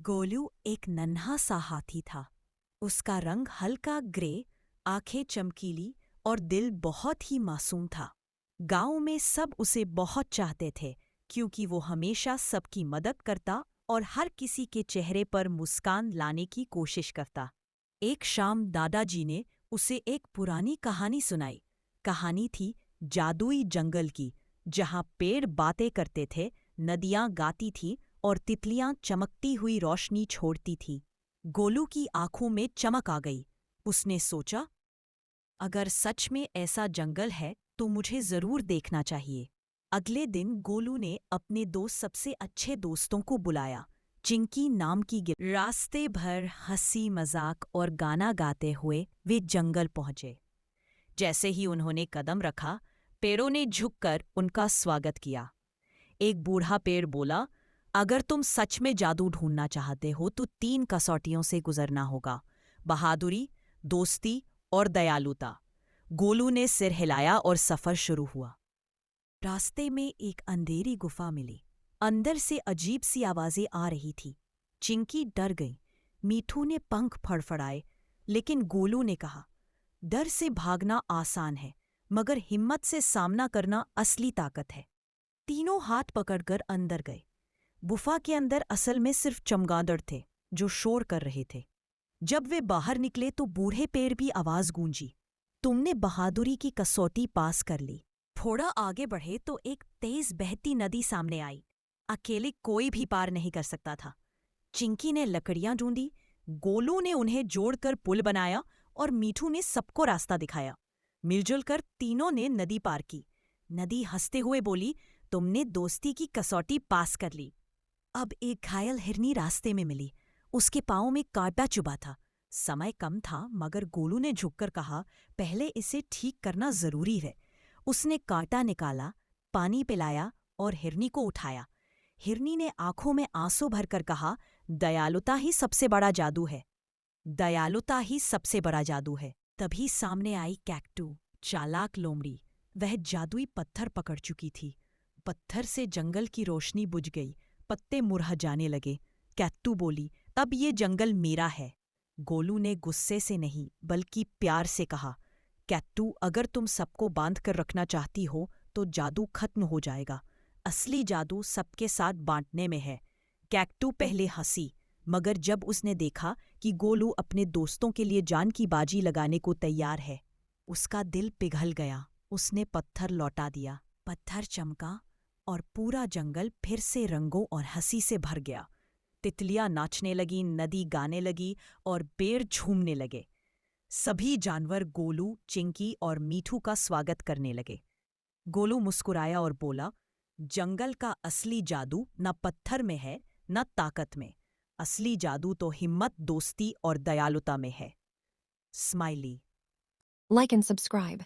गोलू एक नन्हा सा हाथी था। उसका रंग हल्का ग्रे, आंखें चमकीली और दिल बहुत ही मासूम था। गांव में सब उसे बहुत चाहते थे क्योंकि वो हमेशा सबकी मदद करता और हर किसी के चेहरे पर मुस्कान लाने की कोशिश करता। एक शाम दादाजी ने उसे एक पुरानी कहानी सुनाई। कहानी थी जादुई जंगल की, जहां पेड़ बातें करते थे, नदियां गाती थीं और तितलियां चमकती हुई रोशनी छोड़ती थीं। गोलू की आंखों में चमक आ गई। उसने सोचा, अगर सच में ऐसा जंगल है तो मुझे जरूर देखना चाहिए। अगले दिन गोलू ने अपने दो सबसे अच्छे दोस्तों को बुलाया। चिंकी नाम की रास्ते भर हंसी मजाक और गाना गाते हुए वे जंगल पहुंचे। जैसे ही उन्होंने कदम रखा, पेड़ों ने झुककर उनका स्वागत किया। एक बूढ़ा पेड़ बोला, अगर तुम सच में जादू ढूंढना चाहते हो तो 3 कसौटियों से गुजरना होगा: बहादुरी, दोस्ती और दयालुता। गोलू ने सिर हिलाया और सफर शुरू हुआ। रास्ते में एक अंधेरी गुफा मिली। अंदर से अजीब सी आवाजें आ रही थी। चिंकी डर गई। मीठू ने पंख फड़फड़ाए, लेकिन गोलू ने कहा, डर से भागना आसान है, मगर हिम्मत से सामना करना असली ताकत है। तीनों हाथ पकड़कर अंदर गए। गुफा के अंदर असल में सिर्फ चमगादड़ थे जो शोर कर रहे थे। जब वे बाहर निकले तो बूढ़े पेड़ भी आवाज गूंजी, तुमने बहादुरी की कसौटी पास कर ली। थोड़ा आगे बढ़े तो एक तेज बहती नदी सामने आई। अकेले कोई भी पार नहीं कर सकता था। चिंकी ने लकड़ियां ढूंढी, गोलू ने उन्हें जोड़कर पुल बनाया और मीठू ने सबको रास्ता दिखाया। मिलजुल कर तीनों ने नदी पार की। नदी हंसते हुए बोली, तुमने दोस्ती की कसौटी पास कर ली। अब एक घायल हिरनी रास्ते में मिली। उसके पाँव में कांटा चुभा था। समय कम था, मगर गोलू ने झुककर कहा, पहले इसे ठीक करना जरूरी है। उसने कांटा निकाला, पानी पिलाया और हिरनी को उठाया। हिरनी ने आंखों में आंसू भरकर कहा, दयालुता ही सबसे बड़ा जादू है। दयालुता ही सबसे बड़ा जादू है। तभी सामने आई कैक्टू, चालाक लोमड़ी। वह जादुई पत्थर पकड़ चुकी थी। पत्थर से जंगल की रोशनी बुझ गई, पत्ते मुरझा जाने लगे। कैक्टू बोली, अब ये जंगल मेरा है। गोलू ने गुस्से से नहीं बल्कि प्यार से कहा, कैक्टू, अगर तुम सबको बांध कर रखना चाहती हो तो जादू खत्म हो जाएगा। असली जादू सबके साथ बांटने में है। कैक्टू पहले हंसी, मगर जब उसने देखा कि गोलू अपने दोस्तों के लिए जान की बाजी लगाने को तैयार है, उसका दिल पिघल गया। उसने पत्थर लौटा दिया। पत्थर चमका और पूरा जंगल फिर से रंगों और हंसी से भर गया। तितलियां नाचने लगीं, नदी गाने लगी और पेड़ झूमने लगे। सभी जानवर गोलू, चिंकी और मीठू का स्वागत करने लगे। गोलू मुस्कुराया और बोला, जंगल का असली जादू न पत्थर में है, न ताकत में। असली जादू तो हिम्मत, दोस्ती और दयालुता में है। स्माइली। Like and subscribe.